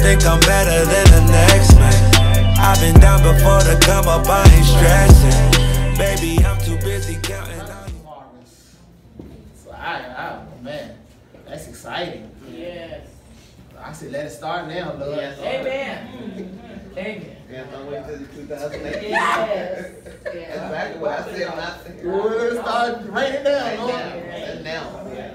think I'm better than the next man. I've been down before to come up, I ain't stressing. Baby, I'm too busy counting on you. So oh man, that's exciting. Yes. I said let it start now, Lord. Yes. Amen. Amen. Yeah, don't wait till 2018. Yes. That's exactly what I said when I said. Let it start raining down, Lord. And now. Yeah.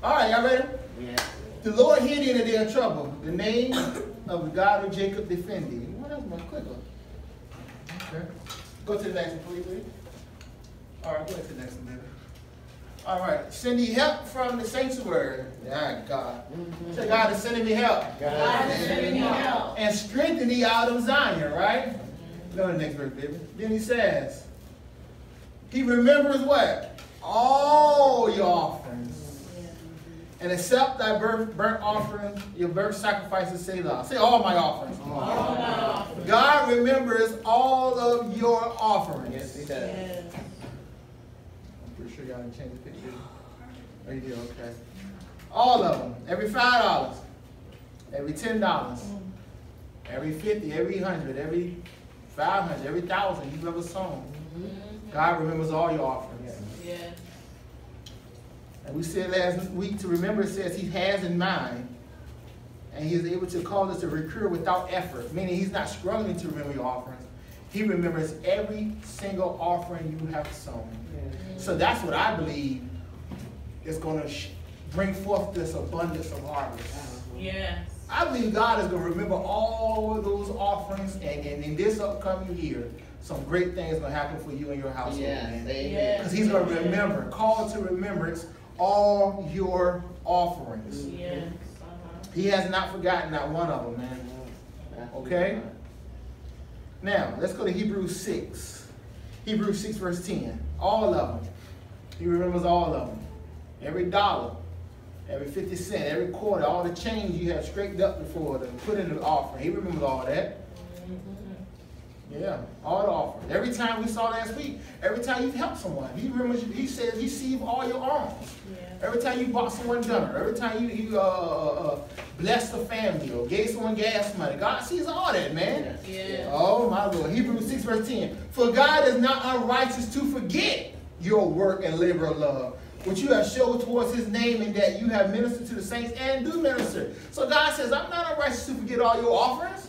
All right, y'all ready? Yeah. The Lord hid in their trouble. The name of the God of Jacob defended. What else my clicker? Okay. Go to the next one, please. All right, go to the next one, baby. All right. Send me help from the sanctuary. Yeah, God. Say, God is sending me help. God is sending me help. And strengthen thee out of Zion, right? Go to the next verse, baby. Then he says, he remembers what? All your offerings. And accept thy burnt offering, your burnt sacrifices, Selah. Say all my offerings. All my offerings. God remembers all of your offerings. Yes, he does. Yes. I'm pretty sure y'all didn't change the picture. Oh, you did, okay. All of them. Every $5, every $10, every 50, every 100, every 500, every 1,000 you've ever sown. God remembers all your offerings. Yes. And we said last week to remember, it says he has in mind, and he is able to cause us to recur without effort, meaning he's not struggling to remember your offerings. He remembers every single offering you have sown. So that's what I believe is going to bring forth this abundance of harvest. Yes. I believe God is going to remember all of those offerings, and in this upcoming year, some great things are going to happen for you and your household. Yes, Because he's going to remember, call to remembrance all your offerings. Yes. He has not forgotten not one of them, man. Okay? Now, let's go to Hebrews 6. Hebrews 6 verse 10. All of them. He remembers all of them. Every dollar, every 50 cents, every quarter, all the change you have scraped up before to put in the offering. He remembers all that. Yeah, all the offerings. Every time we saw last week, every time you've helped someone, he remembers. He says, receive all your alms. Yeah. Every time you bought someone dinner, every time you blessed a family or gave someone gas money, God sees all that, man. Yeah. Oh my Lord. Hebrews 6 verse 10. For God is not unrighteous to forget your work and labor of love, which you have showed towards his name, and that you have ministered to the saints and do minister. So God says, I'm not unrighteous to forget all your offerings.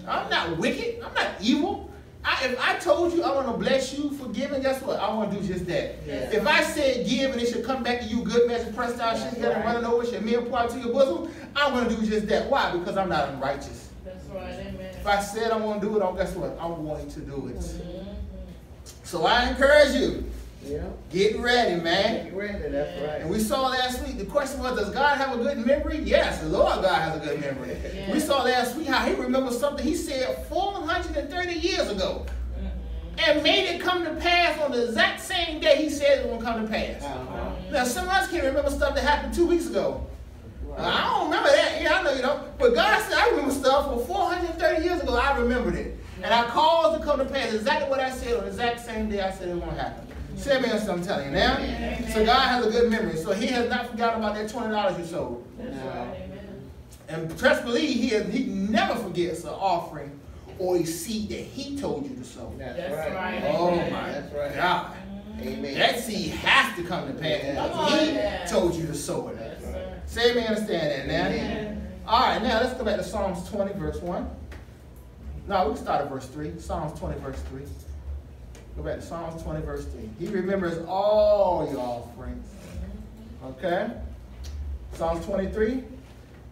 I'm not wicked. I'm not evil. If I told you I want to bless you for giving, guess what? I want to do just that. Yeah. If I said give and it should come back to you good measure, pressed down, shit together, running over, should meal pour to your bosom, I want to do just that. Why? Because I'm not unrighteous. That's right. Amen. If I said I want to do it, guess what? I'm going to do it. So I encourage you. Yeah. Get ready, man. Get ready, that's right. And we saw last week, the question was, does God have a good memory? Yes, the Lord God has a good memory. Yeah. We saw last week how he remembers something he said 430 years ago. And made it come to pass on the exact same day he said it was going to come to pass. Now, some of us can remember stuff that happened 2 weeks ago. I don't remember that. Yeah, I know you don't. But God said, I remember stuff for 430 years ago. I remembered it. And I caused it to come to pass exactly what I said on the exact same day I said it was going to happen. Say me what I'm telling you now. Amen. So God has a good memory. So he has not forgotten about that $20 you sold. That's right. Amen. And trust believe he never forgets an offering or a seed that he told you to sow. That's That's right. right. Oh Amen. my That's right. God. Amen. That seed has to come to pass Yeah. because he told you to sow it. Yes, sir. Say me understand that now. Amen. All right, now let's go back to Psalms 20 verse 1. No, we can start at verse 3. Psalms 20 verse 3. Go back to Psalms 20 verse 3. He remembers all your offerings. Okay? Psalms 23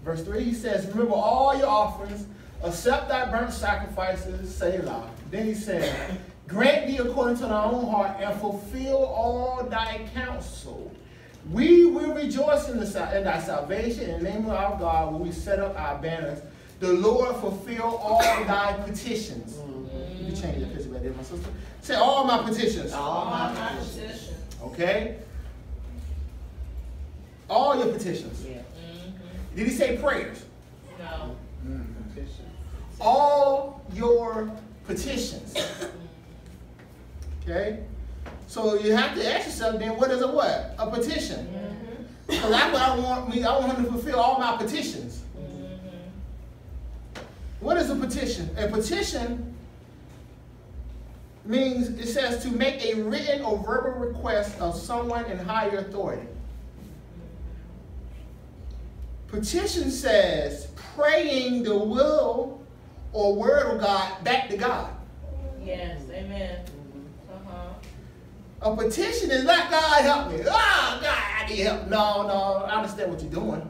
verse 3, he says, remember all your offerings, accept thy burnt sacrifices, Selah. Then he said, grant thee according to thy own heart, and fulfill all thy counsel. We will rejoice in thy salvation. In the name of our God, when we set up our banners, the Lord fulfill all thy petitions. You can change the picture right there, my sister. Say all my petitions. All my petitions. Okay? All your petitions. Yeah. Did he say prayers? No. All your petitions. Okay? So you have to ask yourself then, what is a what? A petition. So that's what I want him to fulfill all my petitions. What is a petition? A petition means, it says, to make a written or verbal request of someone in higher authority. Petition says praying the will or word of God back to God. Yes, amen. A petition is not, God help me. Ah, God, I need help. No, I understand what you're doing.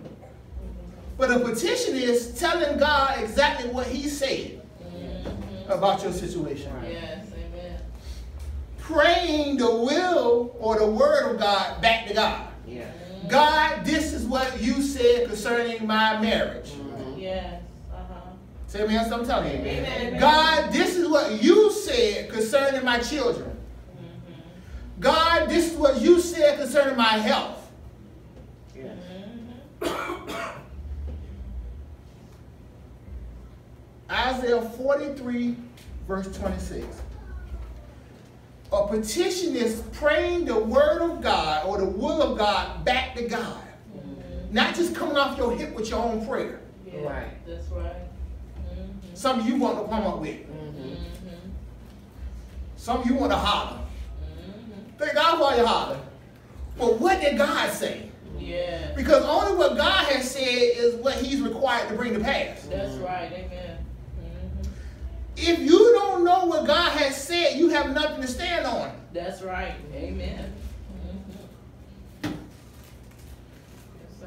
But a petition is telling God exactly what he said about your situation. Yes, amen. Praying the will or the word of God back to God. Yeah. God, this is what you said concerning my marriage. Yes, Say me else, I'm telling you. Amen. God, this is what you said concerning my children. God, this is what you said concerning my health. Yeah. Isaiah 43, verse 26. A petition is praying the word of God or the will of God back to God. Not just coming off your hip with your own prayer. Yeah, Right. that's right. Some of you want to come up with. Some of you want to holler. Thank God for your holler. But what did God say? Yeah, Because only what God has said is what he's required to bring to pass. that's right, amen. If you don't know what God has said, you have nothing to stand on. That's right, amen. Yes, sir.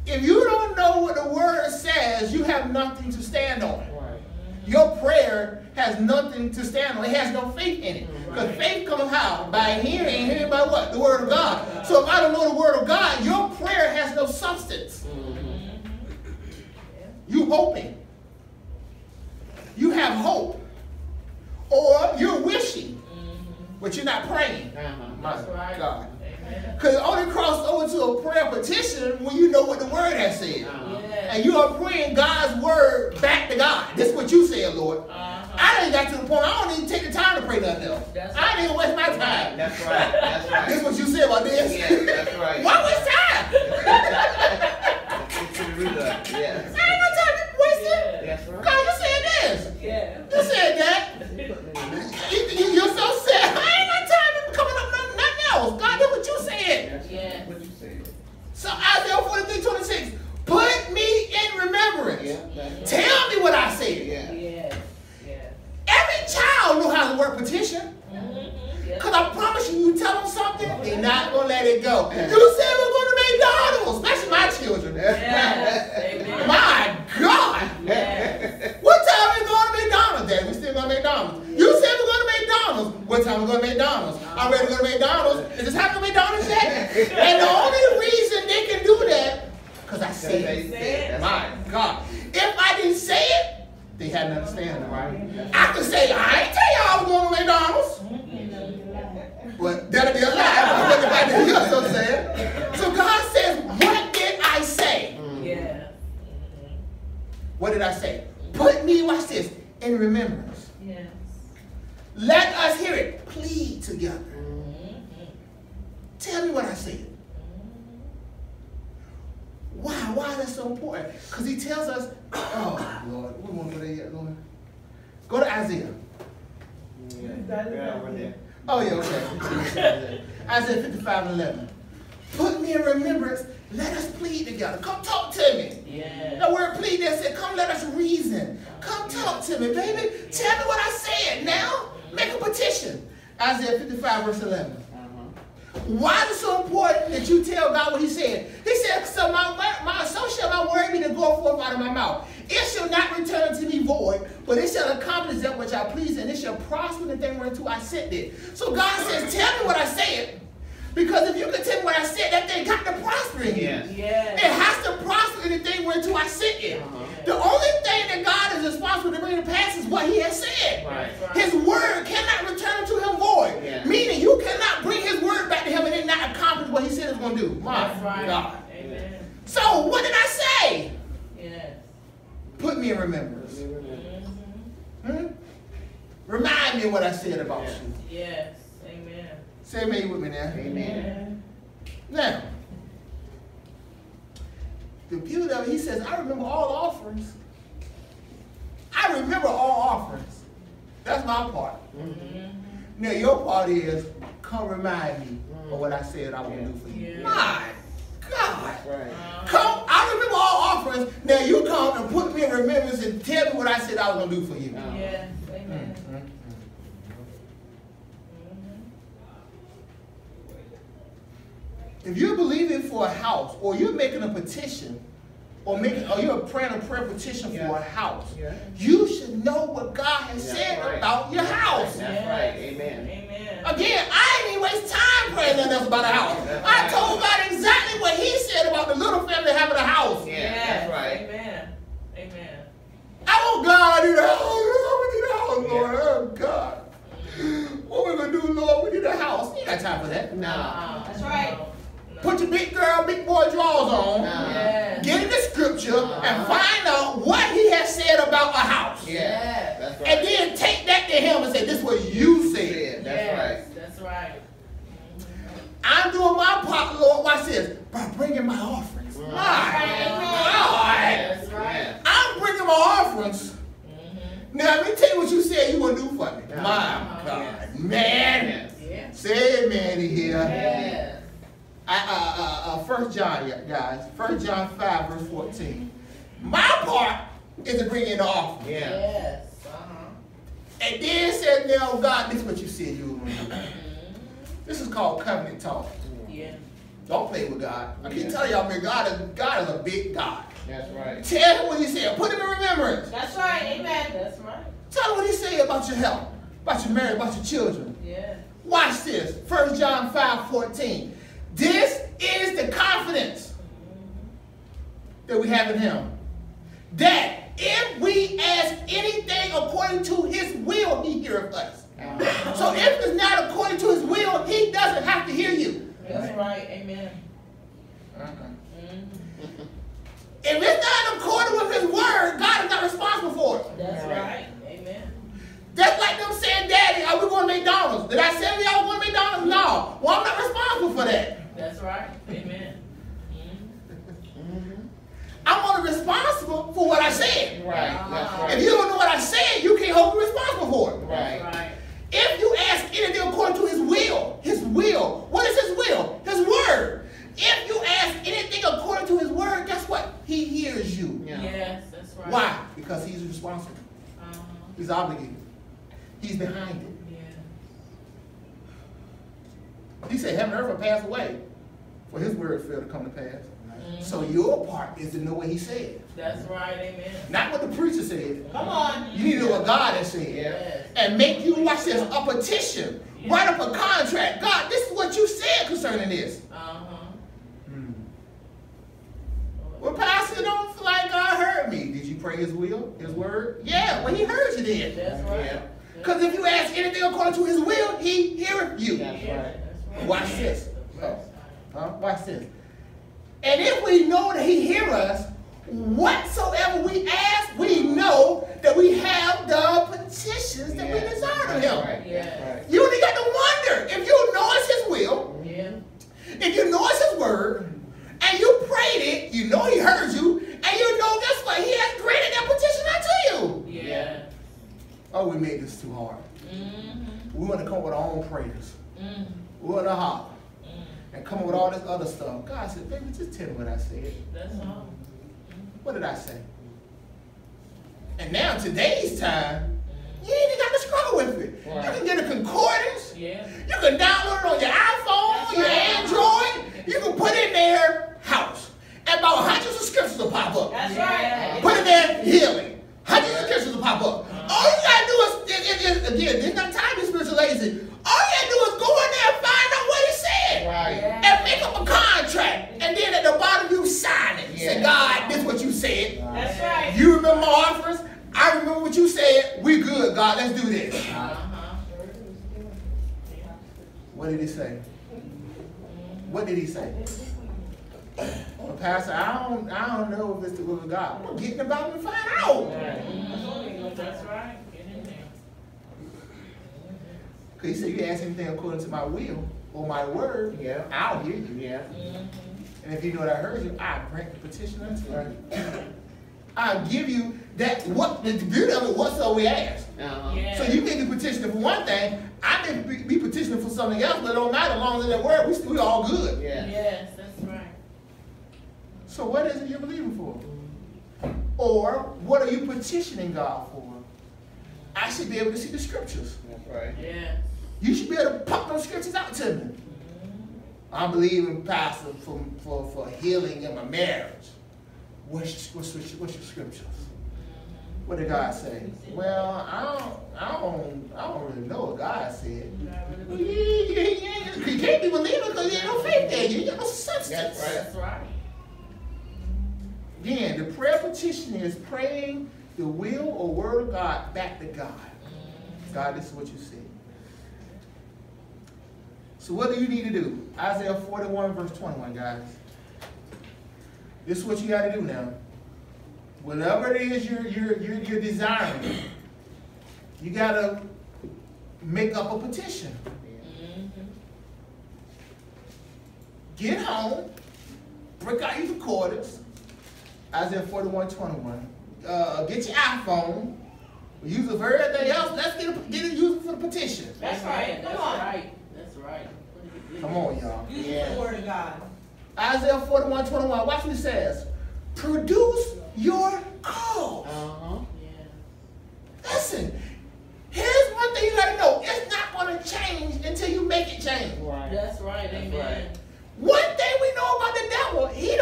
If you don't know what the word says, you have nothing to stand on. Right. Your prayer has nothing to stand on. It has no faith in it. Because faith comes how? By hearing, and hearing by what? The word of God. So if I don't know the word of God, your prayer has no substance. You hoping. You have hope. Or you're wishing, but you're not praying. My That's right. God. Amen. Because it only crossed over to a prayer petition when you know what the word has said. Yes. And you are praying God's word back to God. This is what you said, Lord. I didn't got to the point, I don't even take the time to pray nothing else. That's I didn't even waste my time. That's right. That's right. This is what you said about this? Yeah, that's right. Why waste time? Get to the root of it. I Yeah. ain't got time to waste it. That's right. God, you said this. Yeah. You said that. You're so sad. I ain't got time to coming up with nothing else. God, that's what you said. That's Yeah. what you said. So Isaiah 43:26. Put me in remembrance. Yeah. That's right. Tell me what I said. Yeah. Yes. Yes. Every child know how to work petition. Yes. Because I promise you, you tell them something, they're not going to let it go. You said we're going to McDonald's, especially my children. Yes. Amen. My God. Yes. What time are we going to McDonald's, Dad? We still going to McDonald's. You said we're going to McDonald's. What time are we going to McDonald's? I'm ready to go to McDonald's. Is this happening to McDonald's yet? And the only reason they can do that, because I said it. That's My God. If I didn't say it, they had nothing to stand on. right. I could say, I ain't tell y'all I was going to McDonald's. But that'll be a lie. Look at that. You know what I'm saying? So God says, what did I say? Yeah. What did I say? Put me, watch this, in remembrance. Yes. Let us hear it. Plead together. Tell me what I said. Why? Why is that so important? Because he tells us, oh, Lord, we won't go there yet, Lord. Go to Isaiah. Yeah. Yeah, over there. Oh, yeah, okay. Isaiah 55:11. Put me in remembrance. Let us plead together. Come talk to me. Yes. The word plead there said, come let us reason. Come talk to me, baby. Tell me what I said now. Make a petition. Isaiah 55:11. Why is it so important that you tell God what he said? He said, so so shall my word be to go forth out of my mouth. It shall not return to me void, but it shall accomplish that which I please, and it shall prosper the thing whereunto I sent it. So God says, tell me what I said. Because if you can tell me what I said, that thing got to prosper in you. Yes. Yes. It has to prosper in the thing whereunto I sent it. The only thing that God is responsible to bring to pass is what he has said. Right. His word cannot return to him void. Yeah. Meaning you cannot bring his word back to him and it not accomplish what he said it's going to do. My That's right. God. Amen. So what did I say? Yes. Put me in remembrance. Remind me of what I said about Yeah. you. Yes. Amen. Say amen with me now. Amen. Now, the beauty of it, he says, I remember all the offerings remember all offerings. That's my part. Now your part is, come remind me of what I said I would do for you. Yeah. My God. That's right. Come, I remember all offerings. Now you come and put me in remembrance and tell me what I said I was going to do for you. Yes. Amen. If you're believing for a house, or you're making a petition, or you're praying a prayer petition for a house, you should know what God has said about your house. That's right. Amen. Amen. Again, I ain't even waste time praying nothing else about a house. I told God exactly what He said about the little family having a house. Yeah, that's right. Amen. Amen. I want God to need a house. We need a house, Lord. Oh, God. What we going to do, Lord? We need a house. You ain't got time for that. No. That's right. Put your big girl, big boy drawers on. Yes. Get in the scripture and find out what He has said about a house. Yeah, that's right. And then take that to Him and say, this is what you said. That's right. That's right. I'm doing my part, Lord. Watch this. By bringing my offerings. My God. That's right. I'm bringing my offerings. Now, let me tell you what you said you want to do for me. My God. Man. Yeah. Say amen in here. Yes. 1 John, guys. 1 John 5, verse 14. My part is to bring in the offering. Yeah. Yes. And then said, now, God, this is what you said you were going to do. This is called covenant talk. Yeah. Don't play with God. I keep telling y'all, man, God is a big God. That's right. Tell him what He said. Put him in remembrance. That's right. Amen. That's right. Tell him what He said about your health, about your marriage, about your children. Yeah. Watch this. 1 John 5, 14. This is the confidence that we have in Him. That if we ask anything according to His will, He heareth us. So if it's not according to His will, He doesn't have to hear you. That's right. Amen. If it's not according with His word, God is not responsible for it. That's right. Amen. That's like them saying, Daddy, are we going to McDonald's? Did I say y'all going to McDonald's? No. Well, I'm not responsible for that. That's right. Amen. I'm only responsible for what I said. Right. That's If right. you don't know what I said, you can't hold me responsible for it. That's Right. right. If you ask anything according to His will, what is His will? His word. If you ask anything according to His word, guess what? He hears you. Yeah. Yes. That's right. Why? Because He's responsible. He's obligated. He's behind it. Yeah. He said, heaven and earth will pass away, for His word failed to come to pass. So your part is to know what He said. That's right. Amen. Not what the preacher said. Come on. You need to know what God has said. Yes. And make you, watch this, a petition. Write up a contract. God, this is what you said concerning this. Well, Pastor, don't feel like God heard me. Did you pray His will, His word? Yeah, well, He heard you then. That's right. Yeah. Because if you ask anything according to His will, He heareth you. That's right. That's right. Watch this. Watch this. And if we know that He hears us, whatsoever we ask, we know that we have the petitions that we desire of Him. Right. Yeah. That's right. You only got to wonder if you know it's His will, Yeah. if you know it's His word, and you prayed it, you know He heard you, and you know, guess what? He has granted that petition unto you. Yeah. Oh, we made this too hard. We want to come up with our own prayers. We want to holler and come up with all this other stuff. God said, baby, just tell me what I said. That's all. What did I say? And now, today's time, you ain't even got to struggle with it. Right. You can get a concordance. Yeah. You can download it on your iPhone, your Android. You can put in there house. And about hundreds of scriptures will pop up. That's right. Put in there healing. Hundreds of scriptures will pop up. All you got to do is, again, there's not time to be spiritual lazy. All you got to do is go in there and find out what He said. Right. And make up a contract. And then at the bottom, you sign it. Say, God, this is what you said. That's right. You remember my offers? I remember what you said. We good, God. Let's do this. What did He say? What did He say? Well, Pastor, I don't know if it's the will of God. Well, get in the Bible and find out. That's right. Get in there. Because He said, you ask anything according to my will or my word, Yeah. I'll hear you. Yeah. And if you know that I heard you, I grant the petition unto you. I'll give you that, what the beauty of it, whatsoever we ask. Yeah. So you may be petitioning for one thing, I may be petitioning for something else, but it don't matter as long as in that word, we all good. Yeah. Yes, that's right. So what is it you're believing for? Or what are you petitioning God for? I should be able to see the scriptures. That's right. Yes. You should be able to pop those scriptures out to me. I'm believing, Pastor, for healing in my marriage. What's your scriptures? What did God say? Well, I don't really know what God said. Well, you can't be believing because you ain't no faith there. You ain't got no substance. That's right. That's right. Again, the prayer petition is praying the will or word of God back to God. God, this is what you said. So what do you need to do? Isaiah 41 verse 21, guys. This is what you got to do now. Whatever it is you're desiring, you got to make up a petition. Get home, break out your recordings. Isaiah 41, 21. Get your iPhone. Use it for everything else. Let's use it for the petition. That's right. That's right. That's right. Come on, y'all. Use Yes. the word of God. Isaiah 41, 21. Watch what it says. Produce your cause. Yeah. Listen, here's one thing you gotta know. It's not gonna change until you make it change. Right. That's right. That's Amen. right. One thing we know about the devil, he's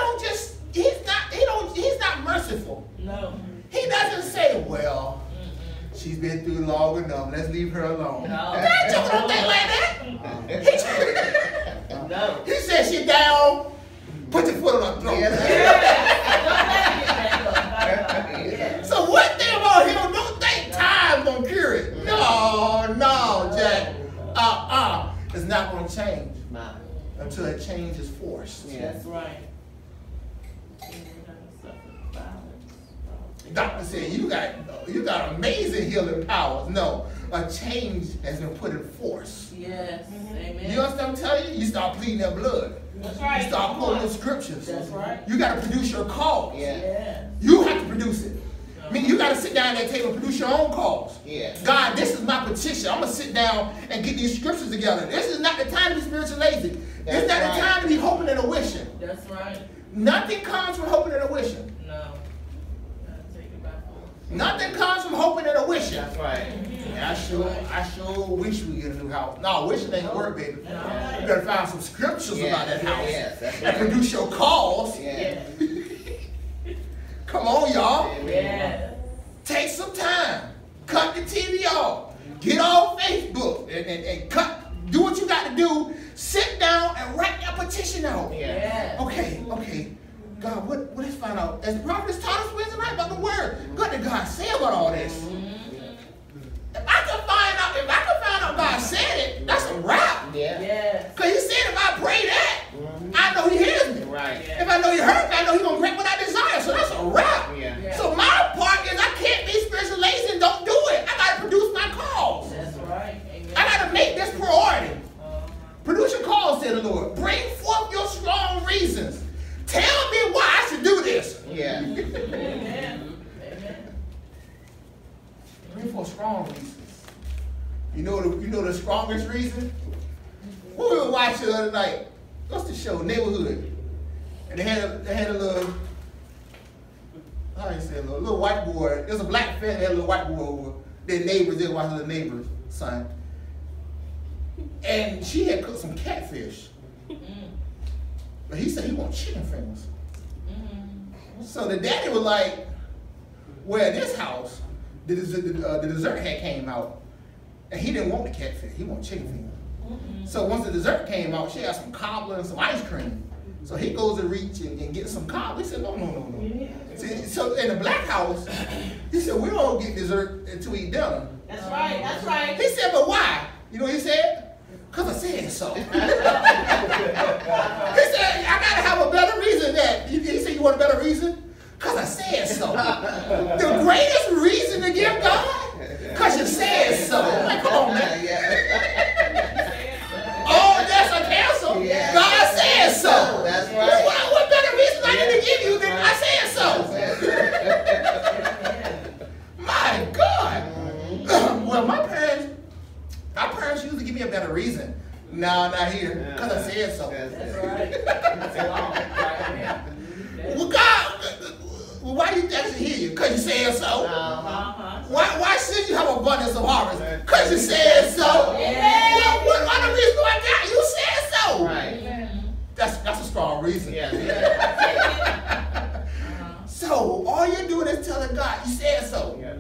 not merciful. No. He doesn't say, well, she's been through long enough, let's leave her alone. No. God don't think like that. No. He said she down, put your foot on her throat. Yeah. So one thing about him, don't think time's gonna cure it. No, Jack. It's not gonna change Nah. until a change is forced. Yeah. That's right. The doctor said you got amazing healing powers. No, a change has been put in force. Yes. Amen. You understand what I'm telling you? You start pleading their blood. That's right. You start Come quoting on. the scriptures. That's right. You got to produce your cause. Yeah. Yes. You have to produce it. I mean, you got to sit down at that table and produce your own cause. Yeah. God, this is my petition. I'm going to sit down and get these scriptures together. This is not the time to be spiritually lazy. This is not That's the right. time to be hoping and a wishing. That's right. Nothing comes from hoping and a wishing. No. Gotta take it by force. Nothing comes from hoping and a wishing. That's right. Yeah, I sure wish we get a new house. No, wishing ain't work, baby. No. You better find some scriptures about that house. Yes, that's And right. produce your cause. Yeah. Come on, y'all. Yes. Take some time. Cut the TV off. Get off Facebook and do what you got to do. Sit down and write that petition out. Yes. Okay. God, what is find out? As the prophet taught us Wednesday night about the word, what did God say about all this? If I can find out God said it, that's a wrap. Yeah. Yes. Because he said if I pray that, I know he hears me. Right. If I know he heard me, I know he's going to grant what I desire. So that's a wrap. Yeah. Yeah. So my part is I can't be spiritually lazy and don't do it. I got to produce my cause. That's right. Amen. I got to make this priority. Uh-huh. Produce your cause, said the Lord. Bring forth your strong reasons. Tell me why I should do this. Yeah. Amen. Amen. Bring forth strong reasons. You know the strongest reason? What we were watching the other night? What's the show? Neighborhood. And they had a little, how do you say, a little white boy. There's a black family, they had a little white boy over. Their neighbors, they were watching the neighbor's son. And she had cooked some catfish. But he said he wants chicken fingers. So the daddy was like, well, in this house, the dessert had came out. And he didn't want the catfish, he wanted chicken fingers. So once the dessert came out, she had some cobbler and some ice cream. So he goes to reach and get some cobbler. He said, no. See, so in the black house, he said, we don't get dessert until we eat dinner. That's right. That's right. He said, but why? You know what he said? Because I said so. He said, I got to have a better reason that. He said, you want a better reason? Because I said so. The greatest reason to give God? Because you said so. Like, come on, man. Oh, that's a cancel. Yeah. God said so. That's right. What better reason I need to give you than I said so? No, not here. Because I said so. That's right. That's long. Right there. Well, God, well, why do you think I should hear you? Because you said so. Uh-huh. Why should you have abundance of harvest? Because you said so. Yeah. What other reason do I got? You said so. Right. That's a strong reason. Yeah. So all you're doing is telling God, you said so. Yeah.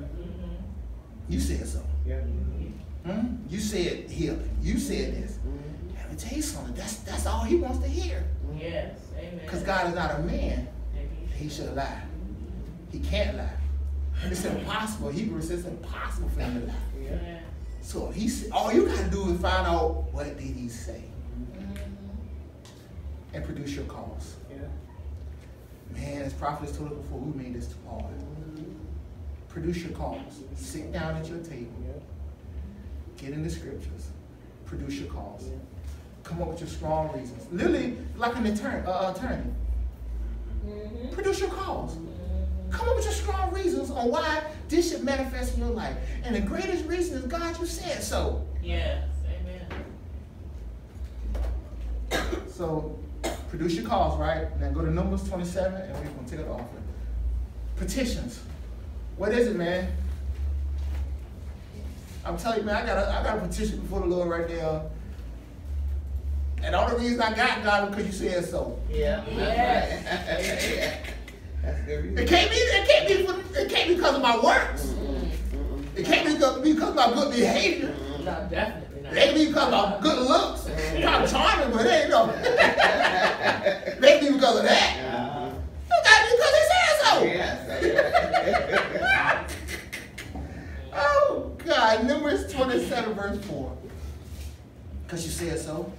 You said so. Yeah. You said healing. You said this. Let me tell you something. That's all he wants to hear. Yes. Amen. Because God is not a man. And He should lie. He can't lie. It's impossible. Hebrews says it's impossible for him to lie. Yeah. So all you got to do is find out what did he say and produce your cause. Yeah. Man, as Prophet has told us before, we made this too hard. Produce your cause. Sit down at your table. Get in the scriptures. Produce your cause. Come up with your strong reasons. Literally, like an attorney. Produce your cause. Come up with your strong reasons on why this should manifest in your life. And the greatest reason is, God, you said so. Yes. Amen. So, produce your cause, right? Now go to Numbers 27, and we're going to take it off. Petitions. What is it, man? I'm telling you, man, I got a petition before the Lord right now. And the only reason I got God is because you said so. Yeah. Yes. That's good reason. It can't be because of my works. It can't be because of my good behavior. No, definitely not. It ain't be because of my good looks. I'm charming, but it ain't no. It ain't be because of that. It got to be because he said so. Yes. Oh, God. Numbers 27, verse 4. Because you said so.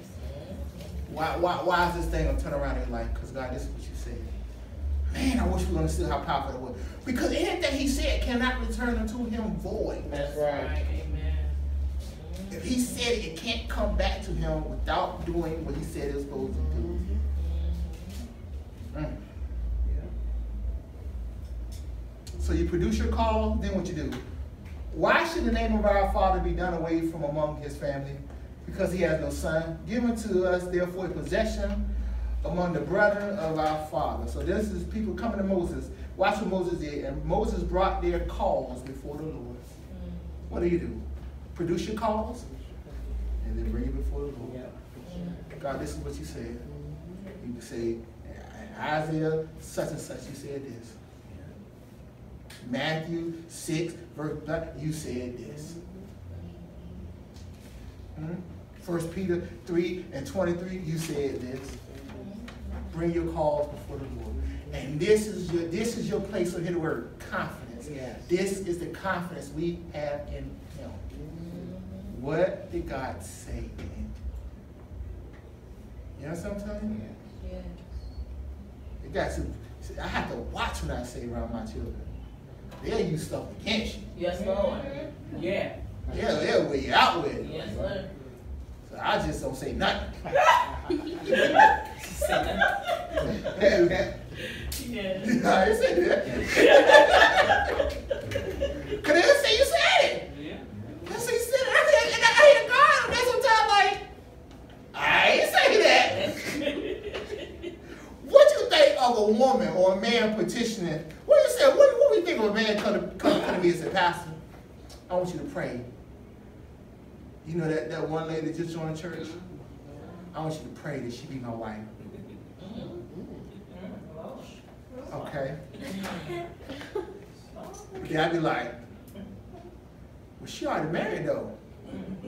Why is this thing going to turn around in your life? Because, God, this is what you said. Man, I wish we understood how powerful it was. Because anything he said cannot return unto him void. That's right. Amen. If he said it, it can't come back to him without doing what he said it was supposed to do. So you produce your call, then what you do? Why should the name of our Father be done away from among his family? Because he has no son. Given to us, therefore, a possession among the brethren of our Father. So this is people coming to Moses. Watch what Moses did. And Moses brought their cause before the Lord. What do? Produce your cause, and then bring it before the Lord. God, this is what you said. You can say, Isaiah such and such, you said this. Matthew 6, verse, you said this. 1 Peter 3 and 23, you said this. Bring your cause before the Lord. And this is your place of, hear the word, confidence. Yes. This is the confidence we have in him. What did God say, man? You know what I'm telling you? Yes. It got to, I have to watch what I say around my children. They'll use stuff against you. Yes, Lord. Yeah. Yeah, they'll weigh you out with it. Yes, Lord. So I just don't say nothing. Yes. I didn't say that. Cause they didn't say you said it. Yeah. I say you said it. I hear God. That's sometimes like, I ain't say that. What you think of a woman or a man petitioning? What you say? What do you think of a man coming to me and say, Pastor, I want you to pray. You know that one lady that just joined the church? I want you to pray that she be my wife. Okay. Then I'd be like, well, she already married though.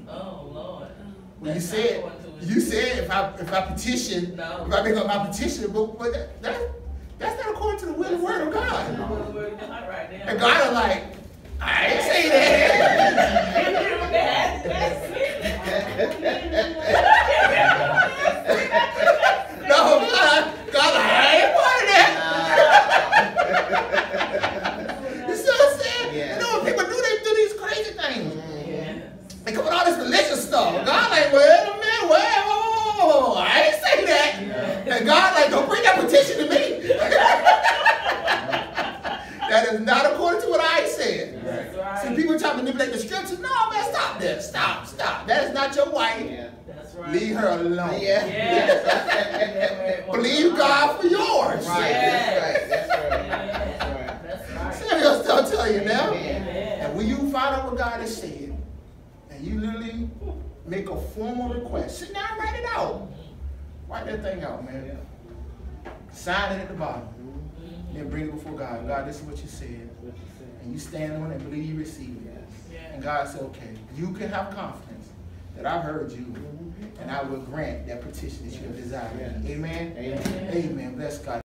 Oh, Lord. Well, you That's said not going to if I petition, No. if I make up my petition, but that's not according to the will and word of God. Right there. And God is like, I ain't say that. No, God, I ain't part of that. You see what I'm saying? Yeah. You know when people do these crazy things. Yes. They come with all this religious stuff. God like, wait a minute, whoa, I ain't say that. And God like, don't bring that petition to me. That is not according to what I said. That's right. See, people talk Leave her alone. Yeah. Yes. Believe God for yours. Right, Yes. that's right. Yeah. That's right. Samuel still tell you now. Amen. And when you find out what God has said, and you literally make a formal request, sit down and write it out. Write that thing out, man. Sign it at the bottom. Then bring it before God. God, this is what you said. And you stand on it and believe you receive it. Yeah. And God said, okay, you can have confidence that I heard you, and I will grant that petition that you have desired. Yeah. Amen? Amen. Amen. Bless God.